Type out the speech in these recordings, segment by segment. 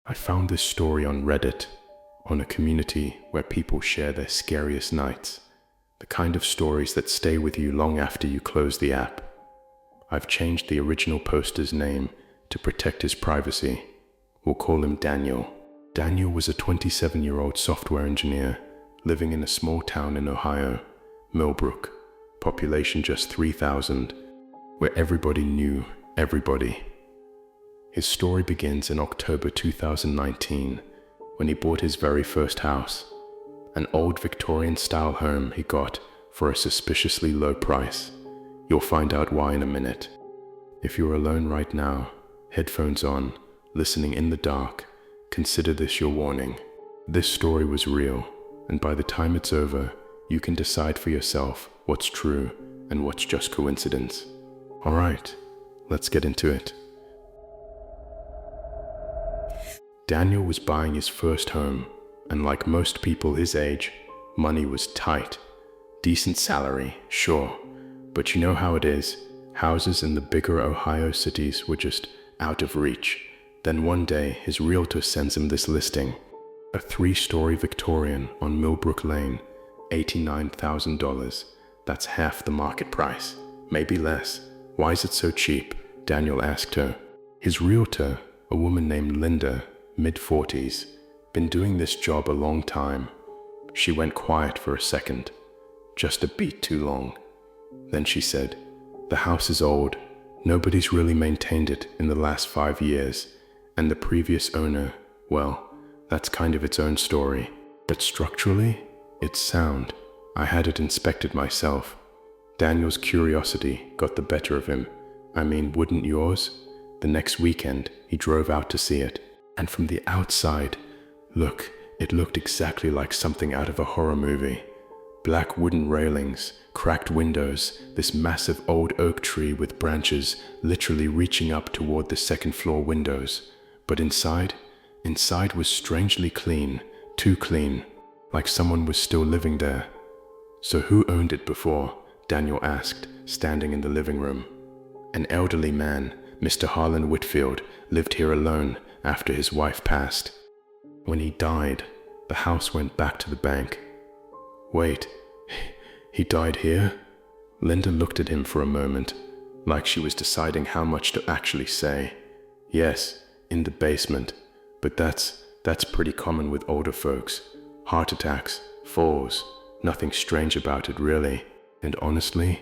I found this story on Reddit, on a community where people share their scariest nights, the kind of stories that stay with you long after you close the app. I've changed the original poster's name to protect his privacy. We'll call him Daniel. Daniel was a 27-year-old software engineer living in a small town in Ohio, Millbrook, population just 3,000, where everybody knew everybody. His story begins in October 2019, when he bought his very first house, an old Victorian-style home he got for a suspiciously low price. You'll find out why in a minute. If you're alone right now, headphones on, listening in the dark, consider this your warning. This story was real, and by the time it's over, you can decide for yourself what's true and what's just coincidence. All right, let's get into it. Daniel was buying his first home, and like most people his age, money was tight. Decent salary, sure, but you know how it is. Houses in the bigger Ohio cities were just out of reach. Then one day, his realtor sends him this listing. A 3-story Victorian on Millbrook Lane, $89,000. That's half the market price, maybe less. Why is it so cheap? Daniel asked her. His realtor, a woman named Linda, mid-40s, been doing this job a long time. She went quiet for a second, just a beat too long. Then she said, "The house is old. Nobody's really maintained it in the last 5 years. And the previous owner, well, that's kind of its own story. But structurally, it's sound. I had it inspected myself." Daniel's curiosity got the better of him. I mean, wouldn't yours? The next weekend, he drove out to see it. And from the outside, it looked exactly like something out of a horror movie. Black wooden railings, cracked windows, this massive old oak tree with branches literally reaching up toward the second-floor windows. But inside was strangely clean, too clean, like someone was still living there. "So who owned it before?" Daniel asked, standing in the living room. "An elderly man, Mr. Harlan Whitfield, lived here alone after his wife passed. When he died, the house went back to the bank." "Wait, he died here?" Linda looked at him for a moment, like she was deciding how much to actually say. "Yes, in the basement, but that's pretty common with older folks. Heart attacks, falls, nothing strange about it really." And honestly,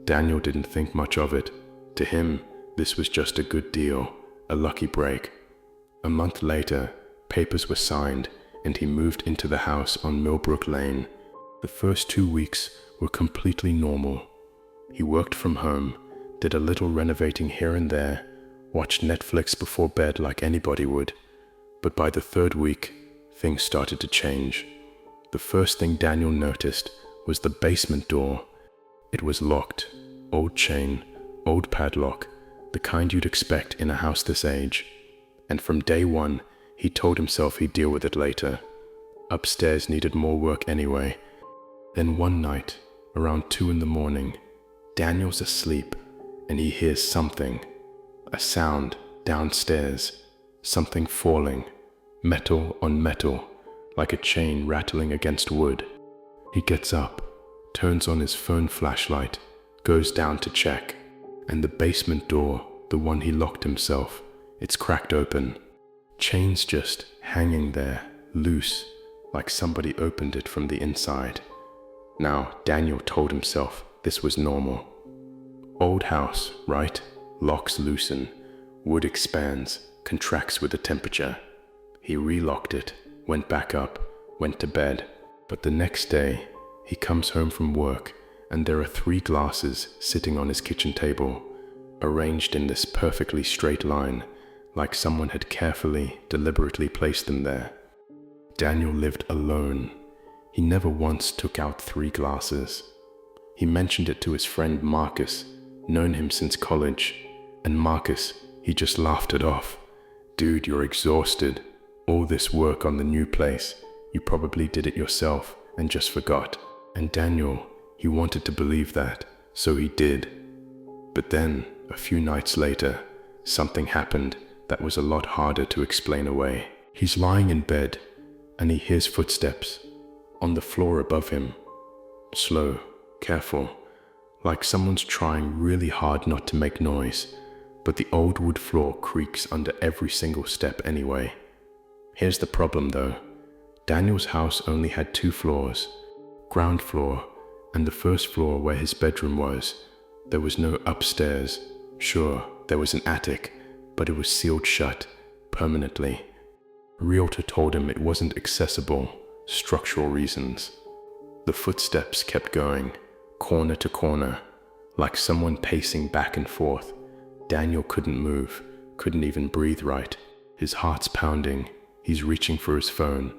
Daniel didn't think much of it. To him, this was just a good deal, a lucky break. A month later, papers were signed, and he moved into the house on Millbrook Lane. The first 2 weeks were completely normal. He worked from home, did a little renovating here and there, watched Netflix before bed like anybody would. But by the 3rd week, things started to change. The first thing Daniel noticed was the basement door. It was locked, old chain, old padlock, the kind you'd expect in a house this age. And from day one, he told himself he'd deal with it later. Upstairs needed more work anyway. Then one night, around 2 in the morning, Daniel's asleep, and he hears something. A sound downstairs, something falling, metal on metal, like a chain rattling against wood. He gets up, turns on his phone flashlight, goes down to check, and the basement door, the one he locked himself, it's cracked open. Chains just hanging there, loose, like somebody opened it from the inside. Now, Daniel told himself this was normal. Old house, right? Locks loosen, wood expands, contracts with the temperature. He relocked it, went back up, went to bed. But the next day, he comes home from work, and there are 3 glasses sitting on his kitchen table, arranged in this perfectly straight line, like someone had carefully, deliberately placed them there. Daniel lived alone. He never once took out 3 glasses. He mentioned it to his friend Marcus, known him since college, and Marcus, he just laughed it off. "Dude, you're exhausted. All this work on the new place, you probably did it yourself and just forgot." And Daniel, he wanted to believe that, so he did. But then, a few nights later, something happened that was a lot harder to explain away. He's lying in bed, and he hears footsteps on the floor above him. Slow, careful, like someone's trying really hard not to make noise, but the old wood floor creaks under every single step anyway. Here's the problem though. Daniel's house only had 2 floors, ground floor and the first floor where his bedroom was. There was no upstairs. Sure, there was an attic, but it was sealed shut permanently. A realtor told him it wasn't accessible, structural reasons. The footsteps kept going, corner to corner, like someone pacing back and forth. Daniel couldn't move, couldn't even breathe right. His heart's pounding, he's reaching for his phone.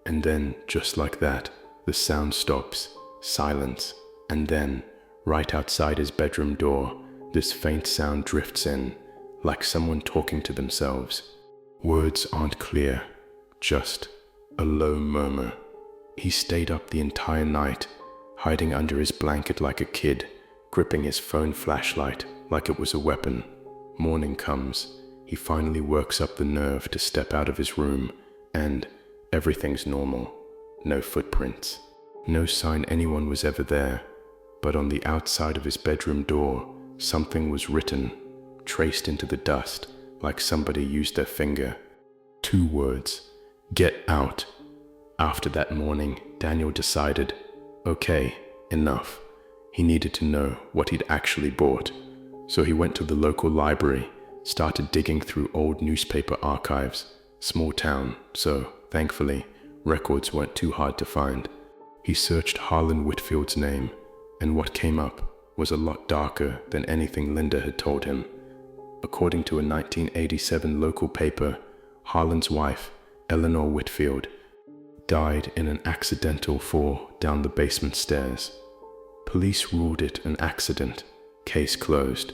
And then, just like that, the sound stops, silence. And then, right outside his bedroom door, this faint sound drifts in, like someone talking to themselves. Words aren't clear, just a low murmur. He stayed up the entire night, hiding under his blanket like a kid, gripping his phone flashlight like it was a weapon. Morning comes. He finally works up the nerve to step out of his room, and everything's normal. No footprints. No sign anyone was ever there. But on the outside of his bedroom door, something was written, traced into the dust, like somebody used their finger. 2 words. Get out. After that morning, Daniel decided, okay, enough. He needed to know what he'd actually bought. So he went to the local library, started digging through old newspaper archives. Small town, so, thankfully, records weren't too hard to find. He searched Harlan Whitfield's name, and what came up was a lot darker than anything Linda had told him. According to a 1987 local paper, Harlan's wife, Eleanor Whitfield, died in an accidental fall down the basement stairs. Police ruled it an accident, case closed.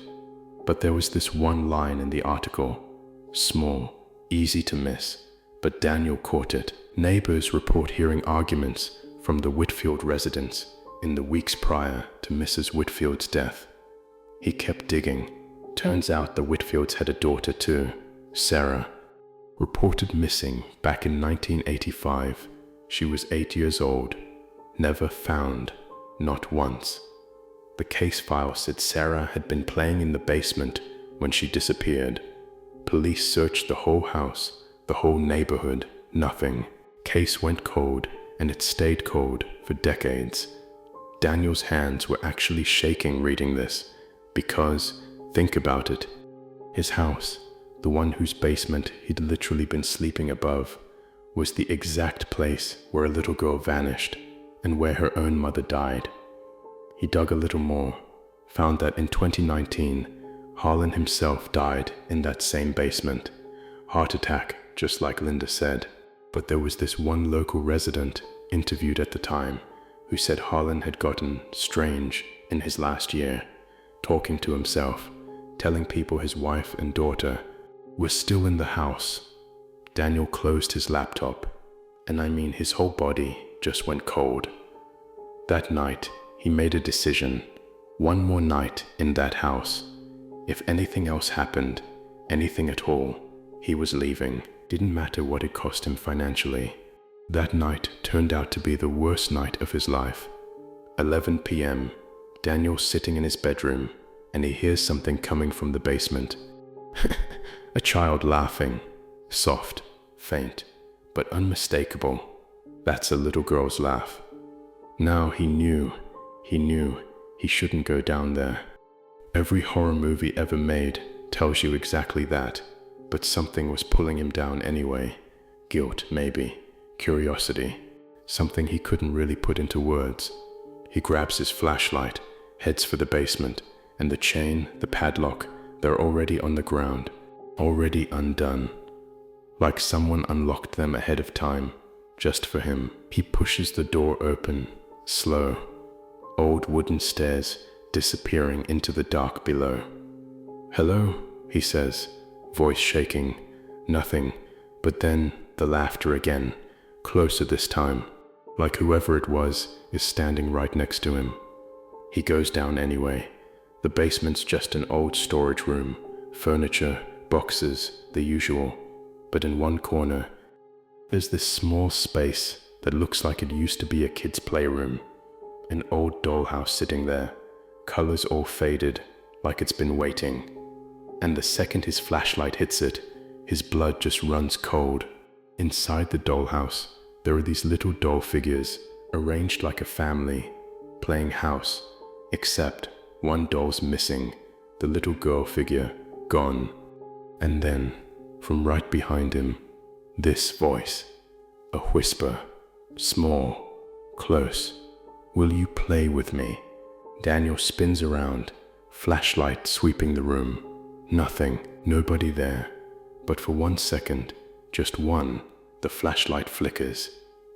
But there was this one line in the article, small, easy to miss, but Daniel caught it. Neighbors report hearing arguments from the Whitfield residence in the weeks prior to Mrs. Whitfield's death. He kept digging. Turns out the Whitfields had a daughter too, Sarah, reported missing back in 1985. She was 8 years old, never found, not once. The case file said Sarah had been playing in the basement when she disappeared. Police searched the whole house, the whole neighborhood, nothing. Case went cold, and it stayed cold for decades. Daniel's hands were actually shaking reading this, because, think about it, his house, the one whose basement he'd literally been sleeping above, was the exact place where a little girl vanished and where her own mother died. He dug a little more, found that in 2019, Harlan himself died in that same basement. Heart attack, just like Linda said. But there was this one local resident interviewed at the time who said Harlan had gotten strange in his last year, talking to himself, telling people his wife and daughter were still in the house. Daniel closed his laptop, and I mean his whole body just went cold. That night, he made a decision. One more night in that house. If anything else happened, anything at all, he was leaving. Didn't matter what it cost him financially. That night turned out to be the worst night of his life. 11 p.m., Daniel's sitting in his bedroom, and he hears something coming from the basement. A child laughing. Soft, faint, but unmistakable. That's a little girl's laugh. Now he knew he shouldn't go down there. Every horror movie ever made tells you exactly that, but something was pulling him down anyway. Guilt, maybe. Curiosity. Something he couldn't really put into words. He grabs his flashlight, heads for the basement, and the chain, the padlock, they're already on the ground, already undone. Like someone unlocked them ahead of time, just for him. He pushes the door open, slow. Old wooden stairs disappearing into the dark below. "Hello," he says, voice shaking. Nothing, but then the laughter again, closer this time, like whoever it was is standing right next to him. He goes down anyway. The basement's just an old storage room, furniture, boxes, the usual. But in one corner, There's this small space that looks like it used to be a kid's playroom. An old dollhouse sitting there, colors all faded, like it's been waiting. And the second his flashlight hits it, his blood just runs cold. Inside the dollhouse, there are these little doll figures, arranged like a family, playing house, except one doll's missing, the little girl figure, gone. And then, from right behind him, this voice, a whisper, small, close. Will you play with me? Daniel spins around, flashlight sweeping the room. Nothing, nobody there. But for 1 second, just one, the flashlight flickers.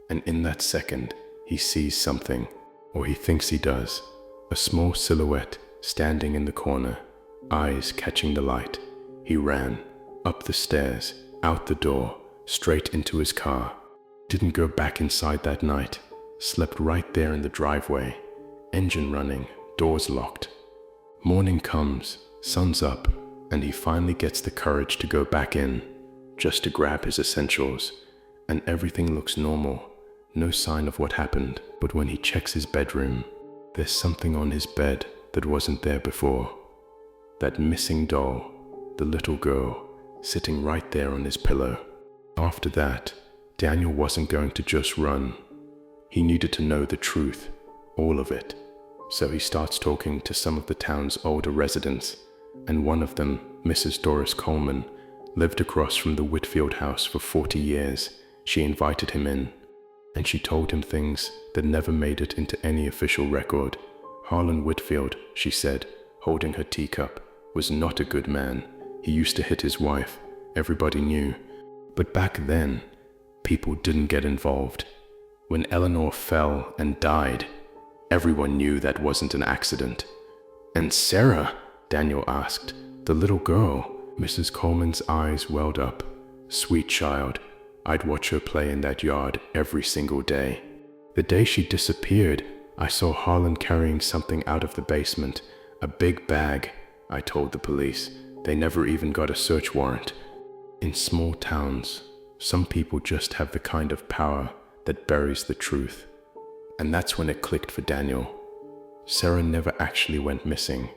And in that second, he sees something, or he thinks he does. A small silhouette standing in the corner, eyes catching the light. He ran, up the stairs, out the door, straight into his car. Didn't go back inside that night. Slept right there in the driveway. Engine running, doors locked. Morning comes, sun's up, and he finally gets the courage to go back in, just to grab his essentials. And everything looks normal, no sign of what happened. But when he checks his bedroom, there's something on his bed that wasn't there before. That missing doll, the little girl, sitting right there on his pillow. After that, Daniel wasn't going to just run. He needed to know the truth, all of it. So he starts talking to some of the town's older residents, and one of them, Mrs. Doris Coleman, lived across from the Whitfield house for 40 years. She invited him in, and she told him things that never made it into any official record. Harlan Whitfield, she said, holding her teacup, was not a good man. He used to hit his wife, everybody knew. But back then, people didn't get involved. When Eleanor fell and died, everyone knew that wasn't an accident. And Sarah, Daniel asked, the little girl. Mrs. Coleman's eyes welled up. Sweet child. I'd watch her play in that yard every single day. The day she disappeared, I saw Harlan carrying something out of the basement. A big bag, I told the police. They never even got a search warrant. In small towns, some people just have the kind of power that buries the truth. And that's when it clicked for Daniel. Sarah never actually went missing.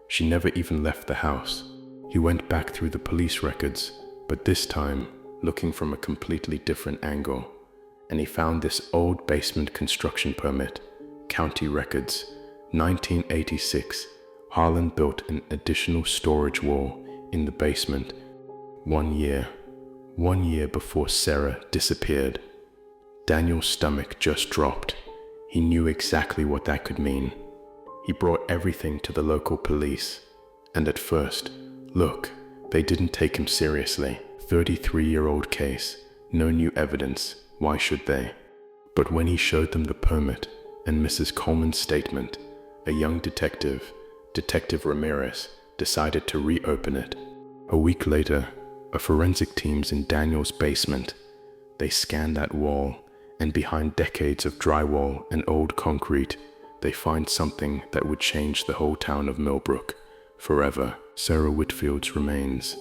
She never even left the house. He went back through the police records, but this time, looking from a completely different angle. And he found this old basement construction permit, county records, 1986. Harlan built an additional storage wall in the basement 1 year before Sarah disappeared. Daniel's stomach just dropped. He knew exactly what that could mean. He brought everything to the local police, and at first, look, they didn't take him seriously. 33-year-old case, no new evidence, why should they? But when he showed them the permit and Mrs. Coleman's statement, a young detective, Detective Ramirez, decided to reopen it. A week later, a forensic team's in Daniel's basement. They scanned that wall, and behind decades of drywall and old concrete, they find something that would change the whole town of Millbrook forever. Sarah Whitfield's remains,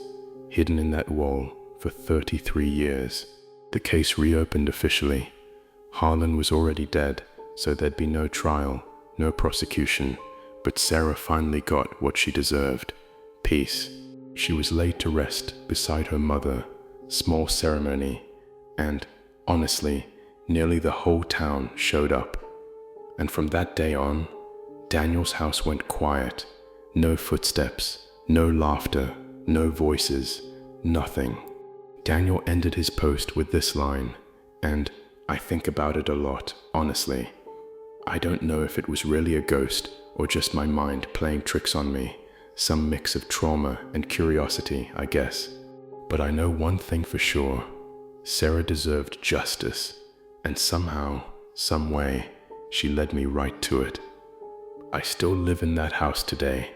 hidden in that wall for 33 years. The case reopened officially. Harlan was already dead, so there'd be no trial, no prosecution, but Sarah finally got what she deserved, peace. She was laid to rest beside her mother, small ceremony, and, honestly, nearly the whole town showed up. And from that day on, Daniel's house went quiet. No footsteps, no laughter, no voices, nothing. Daniel ended his post with this line, and I think about it a lot, honestly. I don't know if it was really a ghost or just my mind playing tricks on me, some mix of trauma and curiosity, I guess. But I know one thing for sure. Sarah deserved justice, and somehow, some way, she led me right to it. I still live in that house today,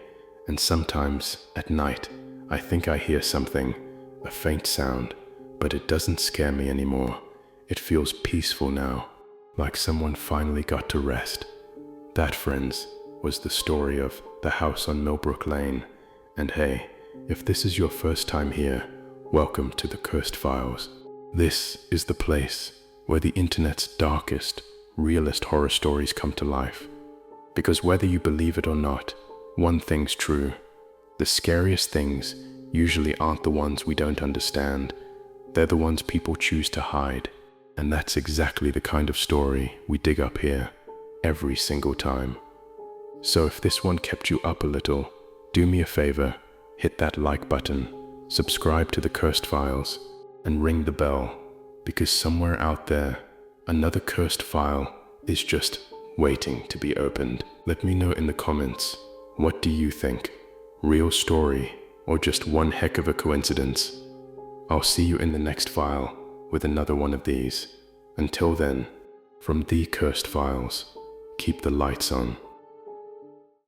and sometimes, at night, I think I hear something, a faint sound, but it doesn't scare me anymore. It feels peaceful now, like someone finally got to rest. That, friends, was the story of the house on Millbrook Lane. And hey, if this is your first time here, welcome to the Cursed Files. This is the place where the internet's darkest, realest horror stories come to life. Because whether you believe it or not, one thing's true. The scariest things usually aren't the ones we don't understand. They're the ones people choose to hide. And that's exactly the kind of story we dig up here every single time. So if this one kept you up a little, do me a favor, hit that like button, subscribe to the Cursed Files, and ring the bell, because somewhere out there, another cursed file is just waiting to be opened. Let me know in the comments, what do you think? Real story, or just one heck of a coincidence? I'll see you in the next file with another one of these. Until then, from the Cursed Files, keep the lights on.